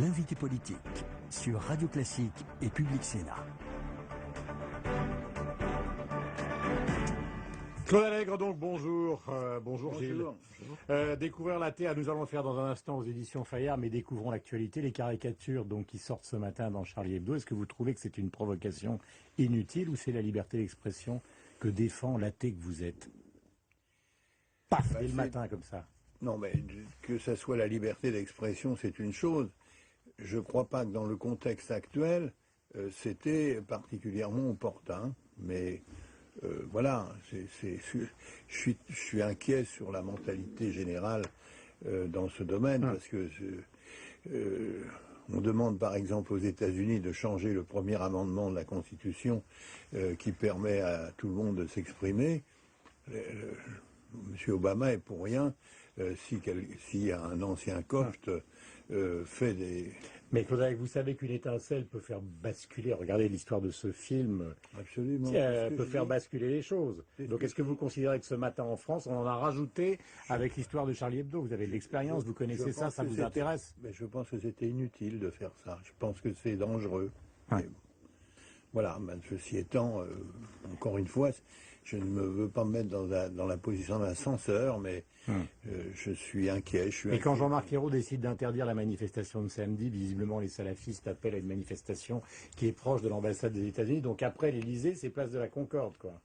L'invité politique sur Radio Classique et Public Sénat. Claude Allègre, donc, bonjour. Bonjour Gilles. Découvrir la Terre, nous allons le faire dans un instant aux éditions Fayard, mais découvrons l'actualité, les caricatures donc qui sortent ce matin dans Charlie Hebdo. Est-ce que vous trouvez que c'est une provocation inutile ou c'est la liberté d'expression que défend l'athée que vous êtes? Paf, dès le matin comme ça. Non, mais que ça soit la liberté d'expression, c'est une chose. Je ne crois pas que dans le contexte actuel, c'était particulièrement opportun, mais voilà, je suis inquiet sur la mentalité générale dans ce domaine, parce que on demande par exemple aux États-Unis de changer le premier amendement de la Constitution qui permet à tout le monde de s'exprimer. Monsieur Obama est pour rien si un ancien copte fait des... Mais Claude, vous savez qu'une étincelle peut faire basculer, regardez l'histoire de ce film, Absolument. Peut faire basculer les choses. Donc est-ce que vous considérez que ce matin en France, on en a rajouté avec l'histoire de Charlie Hebdo? Vous avez de l'expérience, vous connaissez ça, ça vous intéresse? Mais je pense que c'était inutile de faire ça. Je pense que c'est dangereux. Ouais. Voilà, ceci étant, encore une fois, je ne me veux pas me mettre dans la position d'un censeur, mais je suis inquiet. Et quand Jean-Marc Ayrault décide d'interdire la manifestation de samedi, visiblement les salafistes appellent à une manifestation qui est proche de l'ambassade des États-Unis, donc après l'Élysée, c'est place de la Concorde, quoi.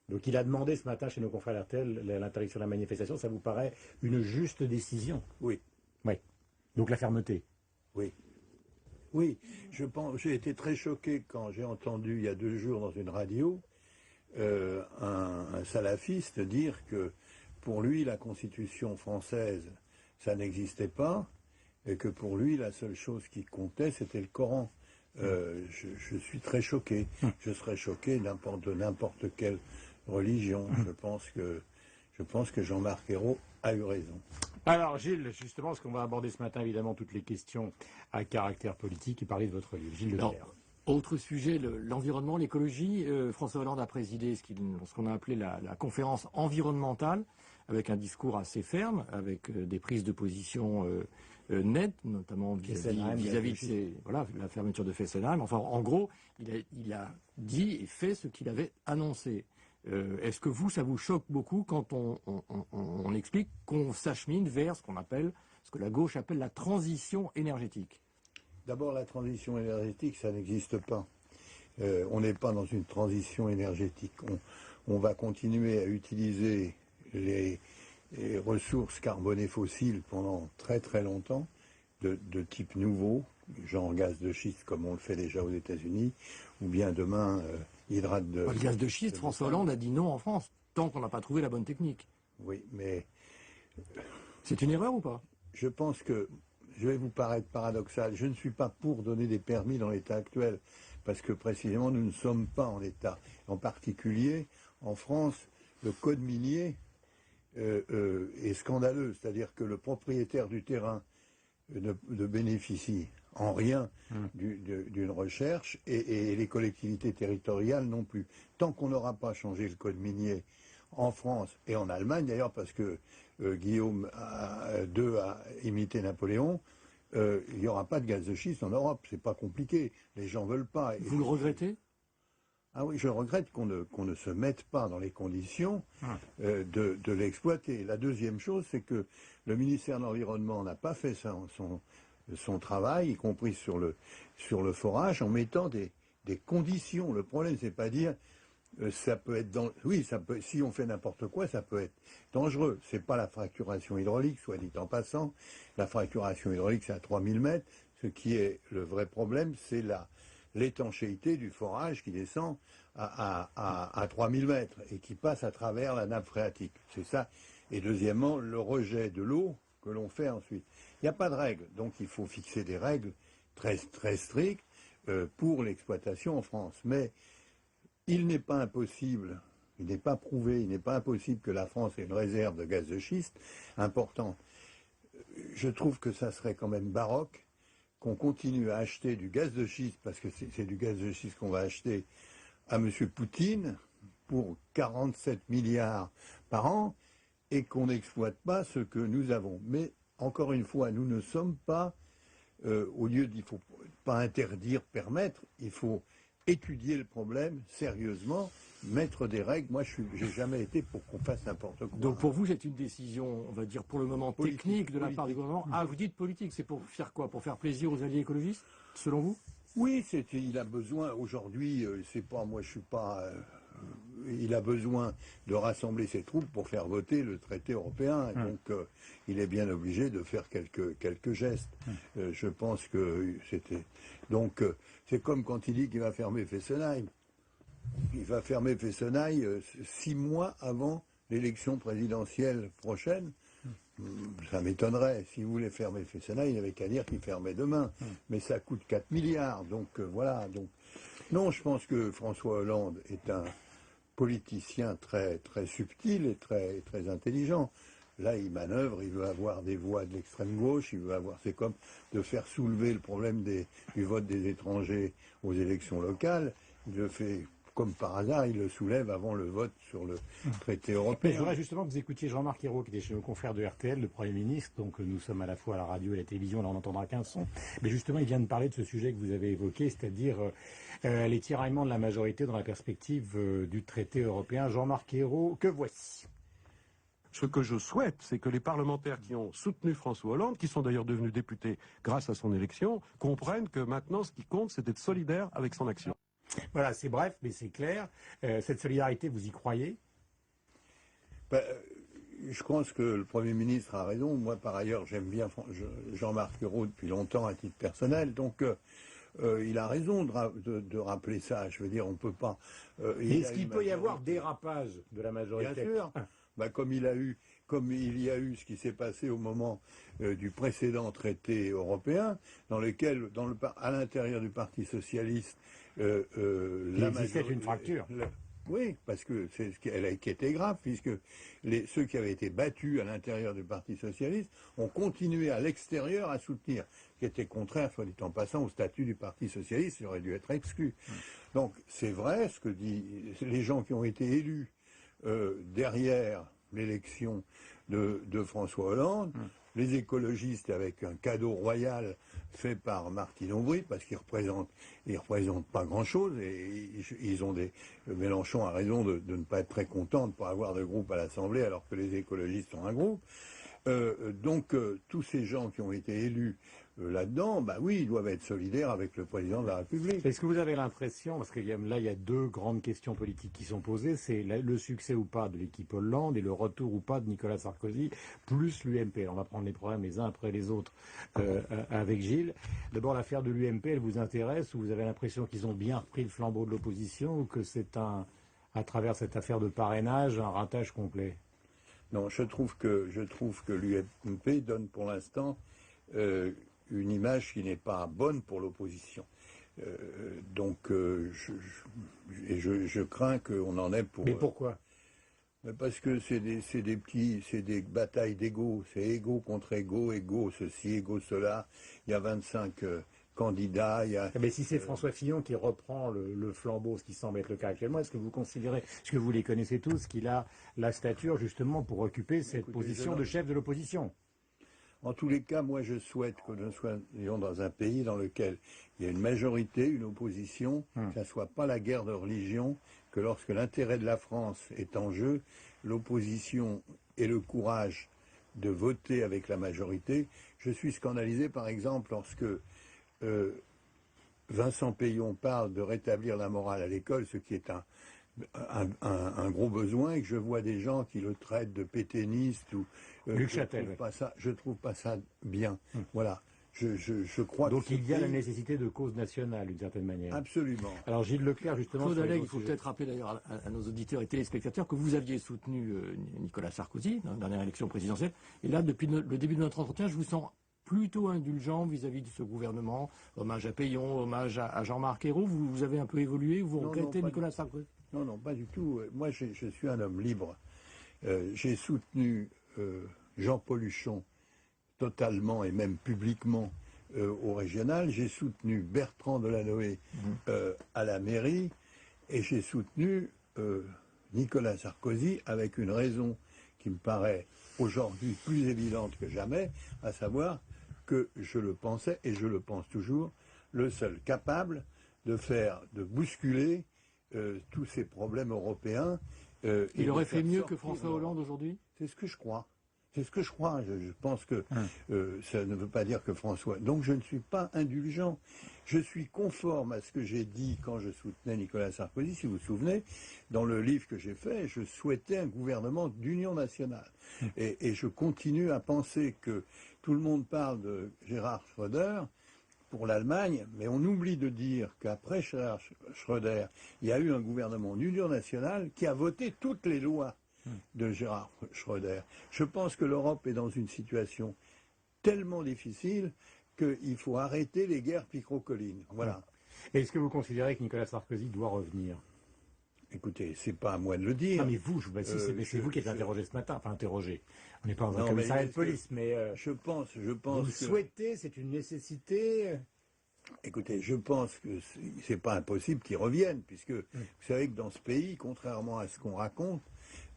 Donc il a demandé ce matin chez nos confrères RTL l'interdiction de la manifestation, ça vous paraît une juste décision? Oui. Oui. Donc la fermeté? Oui. Oui, j'ai été très choqué quand j'ai entendu il y a 2 jours dans une radio un salafiste dire que pour lui la Constitution française ça n'existait pas et que pour lui la seule chose qui comptait c'était le Coran. Je suis très choqué. Je serais choqué de n'importe quelle religion. Je pense que Jean-Marc Ayrault a eu raison. Alors Gilles, justement, parce qu'on va aborder ce matin évidemment toutes les questions à caractère politique et parler de votre livre. Gilles Leclerc. Autre sujet, l'environnement, l'écologie. François Hollande a présidé ce qu'on a appelé la conférence environnementale, avec un discours assez ferme, avec des prises de position nettes, notamment vis-à-vis de la fermeture de Fessenheim. Enfin, en gros, il a dit et fait ce qu'il avait annoncé. Est-ce que ça vous choque beaucoup quand on explique qu'on s'achemine vers ce que la gauche appelle la transition énergétique? D'abord, la transition énergétique, ça n'existe pas. On n'est pas dans une transition énergétique. On va continuer à utiliser les ressources carbonées fossiles pendant très très longtemps, de type nouveau, genre gaz de schiste comme on le fait déjà aux États-Unis, ou bien demain hydrate de... Le gaz de schiste, François Hollande a dit non en France, tant qu'on n'a pas trouvé la bonne technique. Oui, mais... C'est une erreur ou pas? Je pense que, je vais vous paraître paradoxal, je ne suis pas pour donner des permis dans l'état actuel, parce que précisément nous ne sommes pas en état. En particulier, en France, le code minier est scandaleux, c'est-à-dire que le propriétaire du terrain ne bénéficie en rien d'une recherche et les collectivités territoriales non plus. Tant qu'on n'aura pas changé le code minier en France et en Allemagne, d'ailleurs parce que Guillaume II a imité Napoléon, il n'y aura pas de gaz de schiste en Europe. C'est pas compliqué. Les gens veulent pas. Vous le regrettez? Ah oui, je regrette qu'on ne se mette pas dans les conditions de l'exploiter. La deuxième chose, c'est que le ministère de l'Environnement n'a pas fait son travail, y compris sur le forage, en mettant des conditions. Le problème, c'est pas dire ça peut être si on fait n'importe quoi, ça peut être dangereux. C'est pas la fracturation hydraulique, soit dit en passant. La fracturation hydraulique, c'est à 3000 mètres. Ce qui est le vrai problème, c'est l'étanchéité du forage qui descend à 3000 mètres et qui passe à travers la nappe phréatique. C'est ça. Et deuxièmement, le rejet de l'eau que l'on fait ensuite. Il n'y a pas de règles, donc il faut fixer des règles très, très strictes pour l'exploitation en France. Mais il n'est pas impossible, il n'est pas prouvé, il n'est pas impossible que la France ait une réserve de gaz de schiste importante. Je trouve que ça serait quand même baroque qu'on continue à acheter du gaz de schiste, parce que c'est du gaz de schiste qu'on va acheter à M. Poutine pour 47 milliards par an, et qu'on n'exploite pas ce que nous avons. Mais, encore une fois, nous ne sommes pas au lieu d'il faut pas interdire, permettre, il faut étudier le problème sérieusement, mettre des règles. Moi, j'ai jamais été pour qu'on fasse n'importe quoi. Donc pour vous, c'est une décision, on va dire pour le moment Politique, technique de la part du gouvernement. Ah, vous dites politique, c'est pour faire quoi? Pour faire plaisir aux alliés écologistes, selon vous? Oui, il a besoin aujourd'hui. C'est pas moi, je suis pas. Il a besoin de rassembler ses troupes pour faire voter le traité européen. Donc, il est bien obligé de faire quelques gestes. Je pense que c'était. Donc, c'est comme quand il dit qu'il va fermer Fessenheim. Il va fermer Fessenheim 6 mois avant l'élection présidentielle prochaine. Ça m'étonnerait. Si vous voulez fermer Fessenheim, il n'avait qu'à dire qu'il fermait demain. Mais ça coûte 4 milliards. Donc, voilà. Donc, non, je pense que François Hollande est un politicien très, très subtil et très, très intelligent. Là, il manœuvre, il veut avoir des voix de l'extrême gauche, il veut avoir, c'est comme de faire soulever le problème du vote des étrangers aux élections locales. Il le fait comme par hasard, il le soulève avant le vote sur le traité européen. Mais je voudrais justement que vous écoutiez Jean-Marc Ayrault, qui était chez nos confrères de RTL, le Premier ministre. Donc nous sommes à la fois à la radio et à la télévision, là on n'entendra qu'un son. Mais justement, il vient de parler de ce sujet que vous avez évoqué, c'est-à-dire les tiraillements de la majorité dans la perspective du traité européen. Jean-Marc Ayrault, que voici. Ce que je souhaite, c'est que les parlementaires qui ont soutenu François Hollande, qui sont d'ailleurs devenus députés grâce à son élection, comprennent que maintenant ce qui compte, c'est d'être solidaire avec son action. Voilà, c'est bref, mais c'est clair. Cette solidarité, vous y croyez? Je pense que le Premier ministre a raison. Moi, par ailleurs, j'aime bien Jean-Marc Ayrault depuis longtemps à titre personnel. Donc, il a raison de rappeler ça. Je veux dire, on ne peut pas... Est-ce qu'il peut y avoir dérapage de la majorité? Bien sûr. Comme il y a eu ce qui s'est passé au moment du précédent traité européen, dans lequel, à l'intérieur du Parti socialiste, il existait une fracture. Oui, parce que c'est ce qui était grave, puisque ceux qui avaient été battus à l'intérieur du Parti socialiste ont continué à l'extérieur à soutenir, ce qui était contraire, soit dit en passant, au statut du Parti socialiste, il aurait dû être exclu. Donc c'est vrai ce que disent les gens qui ont été élus derrière l'élection de François Hollande, les écologistes avec un cadeau royal fait par Martine Aubry, parce qu'ils représentent pas grand-chose, et ils ont Mélenchon a raison de ne pas être très content de ne pas avoir de groupe à l'Assemblée, alors que les écologistes ont un groupe. Donc tous ces gens qui ont été élus là-dedans, oui, ils doivent être solidaires avec le président de la République. Est-ce que vous avez l'impression, parce que là il y a deux grandes questions politiques qui sont posées, c'est le succès ou pas de l'équipe Hollande et le retour ou pas de Nicolas Sarkozy, plus l'UMP. On va prendre les problèmes les uns après les autres avec Gilles. D'abord, l'affaire de l'UMP, elle vous intéresse, ou vous avez l'impression qu'ils ont bien repris le flambeau de l'opposition, ou que c'est à travers cette affaire de parrainage, un ratage complet? Non, je trouve que l'UMP donne pour l'instant une image qui n'est pas bonne pour l'opposition. Donc, je crains qu'on en ait pour... Mais pourquoi? Parce que c'est des batailles d'ego. C'est ego contre ego ceci, ego cela. Il y a 25 candidats. Mais si c'est François Fillon qui reprend le flambeau, ce qui semble être le cas actuellement, est-ce que vous considérez, parce que vous les connaissez tous, qu'il a la stature justement pour occuper cette position de chef de l'opposition? En tous les cas, moi je souhaite que nous soyons dans un pays dans lequel il y a une majorité, une opposition, que ça ne soit pas la guerre de religion, que lorsque l'intérêt de la France est en jeu, l'opposition ait le courage de voter avec la majorité. Je suis scandalisé par exemple lorsque Vincent Peillon parle de rétablir la morale à l'école, ce qui est un gros besoin, et que je vois des gens qui le traitent de pétainiste ou je trouve pas ça bien. Voilà. Je crois. Donc il y a la nécessité de cause nationale d'une certaine manière. Absolument. Alors Gilles Leclerc justement. Claude Allègre, il faut peut-être rappeler d'ailleurs à nos auditeurs et téléspectateurs que vous aviez soutenu Nicolas Sarkozy dans la dernière élection présidentielle. Et là, depuis le début de notre entretien, je vous sens plutôt indulgent vis-à-vis de ce gouvernement. Hommage à Peillon, hommage à Jean-Marc Ayrault. Vous avez un peu évolué, vous regrettez Nicolas Sarkozy? Non, pas du tout. Moi, je suis un homme libre. J'ai soutenu Jean-Paul Huchon totalement et même publiquement au régional. J'ai soutenu Bertrand Delanoë à la mairie. Et j'ai soutenu Nicolas Sarkozy avec une raison qui me paraît aujourd'hui plus évidente que jamais, à savoir que je le pensais, et je le pense toujours, le seul capable de bousculer tous ces problèmes européens. Il aurait fait mieux que François Hollande aujourd'hui ? C'est ce que je crois. C'est ce que je crois. Je pense que ça ne veut pas dire que François... Donc je ne suis pas indulgent. Je suis conforme à ce que j'ai dit quand je soutenais Nicolas Sarkozy. Si vous vous souvenez, dans le livre que j'ai fait, je souhaitais un gouvernement d'union nationale. Et je continue à penser que tout le monde parle de Gerhard Schröder pour l'Allemagne, mais on oublie de dire qu'après Gerhard Schröder, il y a eu un gouvernement d'union nationale qui a voté toutes les lois de Gerhard Schröder. Je pense que l'Europe est dans une situation tellement difficile qu'il faut arrêter les guerres picrocolines. Voilà. Est-ce que vous considérez que Nicolas Sarkozy doit revenir ? Écoutez, c'est pas à moi de le dire. Non, mais vous, c'est vous qui êtes interrogé ce matin. Enfin, interrogé. On n'est pas dans un commissariat de police, mais... Je pense vous que... souhaitez, c'est une nécessité. Écoutez, je pense que c'est pas impossible qu'il revienne, puisque vous savez que dans ce pays, contrairement à ce qu'on raconte,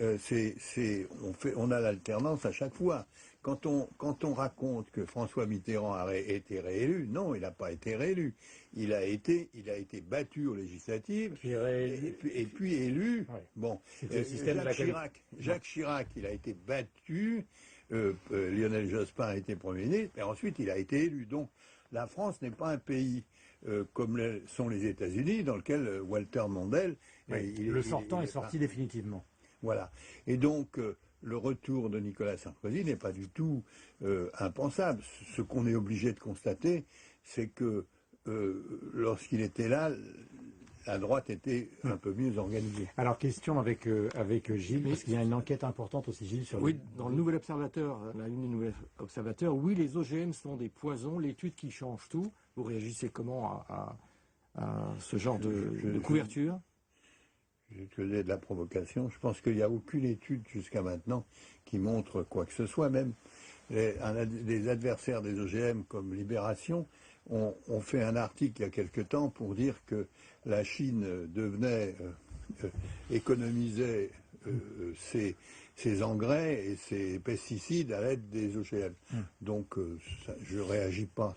on a l'alternance à chaque fois. Quand on raconte que François Mitterrand a été réélu, non, il n'a pas été réélu. Il a été battu aux législatives et puis élu. Ouais. Bon, le système Jacques Chirac, il a été battu. Lionel Jospin a été Premier ministre, et ensuite il a été élu. Donc la France n'est pas un pays comme sont les États-Unis, dans lequel Walter Mondale... le sortant est sorti définitivement. Voilà. Et donc, le retour de Nicolas Sarkozy n'est pas du tout impensable. Ce qu'on est obligé de constater, c'est que lorsqu'il était là, la droite était un peu mieux organisée. Alors, question avec Gilles, parce qu'il y a une enquête importante aussi, Gilles, sur... Oui, dans le Nouvel Observateur, la une des Nouvel Observateur, oui, les OGM sont des poisons, l'étude qui change tout. Vous réagissez comment à ce genre de couverture ? Je tenais de la provocation. Je pense qu'il n'y a aucune étude jusqu'à maintenant qui montre quoi que ce soit. Même les adversaires des OGM comme Libération ont fait un article il y a quelque temps pour dire que la Chine économisait ses engrais et ses pesticides à l'aide des OGM. Donc je ne réagis pas.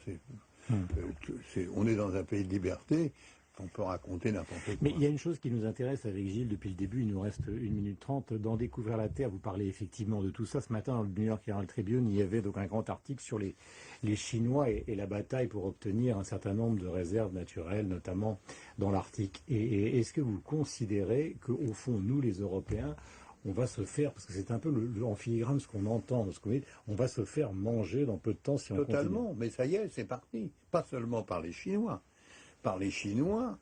On est dans un pays de liberté. On peut raconter n'importe quoi. Mais il y a une chose qui nous intéresse avec Gilles depuis le début, il nous reste 1 minute 30. Dans Découvrir la Terre, vous parlez effectivement de tout ça. Ce matin, dans le New York Herald Tribune, il y avait donc un grand article sur les Chinois et la bataille pour obtenir un certain nombre de réserves naturelles, notamment dans l'Arctique. Et est-ce que vous considérez qu'au fond, nous, les Européens, on va se faire, parce que c'est un peu en filigrane ce qu'on entend, on va se faire manger dans peu de temps si on continue. Totalement, mais ça y est, c'est parti. Pas seulement par les Chinois. Par les Chinois.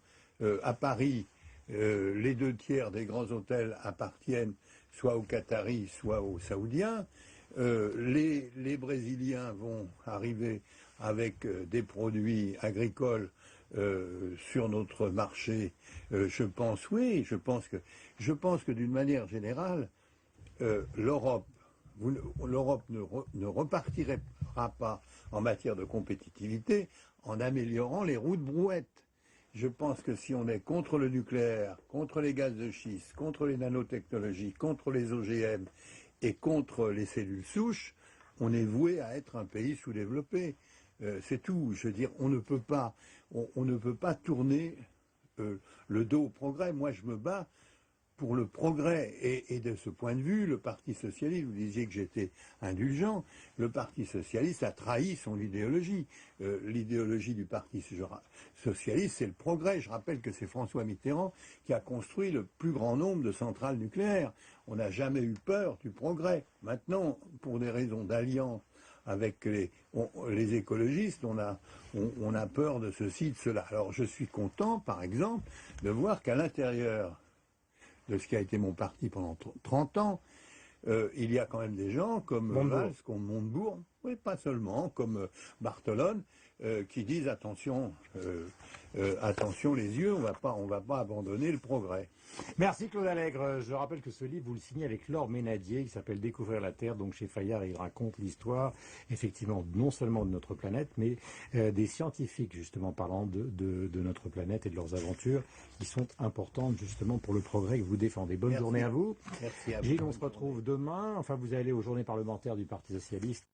À Paris, les 2/3 des grands hôtels appartiennent soit aux Qataris, soit aux Saoudiens. Les Brésiliens vont arriver avec des produits agricoles sur notre marché. Je pense que d'une manière générale, l'Europe ne repartirait pas en matière de compétitivité en améliorant les routes brouettes. Je pense que si on est contre le nucléaire, contre les gaz de schiste, contre les nanotechnologies, contre les OGM et contre les cellules souches, on est voué à être un pays sous-développé. C'est tout. Je veux dire, on ne peut pas tourner le dos au progrès. Moi, je me bats pour le progrès. Et de ce point de vue, le Parti socialiste, vous disiez que j'étais indulgent, le Parti socialiste a trahi son idéologie. L'idéologie du Parti socialiste, c'est le progrès. Je rappelle que c'est François Mitterrand qui a construit le plus grand nombre de centrales nucléaires. On n'a jamais eu peur du progrès. Maintenant, pour des raisons d'alliance avec les écologistes, on a peur de ceci, de cela. Alors je suis content, par exemple, de voir qu'à l'intérieur de ce qui a été mon parti pendant 30 ans, il y a quand même des gens comme Valls, comme Montebourg, oui, pas seulement, comme Barthelone, qui disent attention, attention les yeux, on va pas abandonner le progrès. Merci Claude Allègre. Je rappelle que ce livre, vous le signez avec Laure Ménadier, qui s'appelle Découvrir la Terre, donc chez Fayard, et il raconte l'histoire, effectivement, non seulement de notre planète, mais des scientifiques, justement, parlant de notre planète et de leurs aventures, qui sont importantes, justement, pour le progrès que vous défendez. Bonne journée à vous. Merci à vous. Gilles, on se retrouve demain. Enfin, vous allez aux journées parlementaires du Parti Socialiste.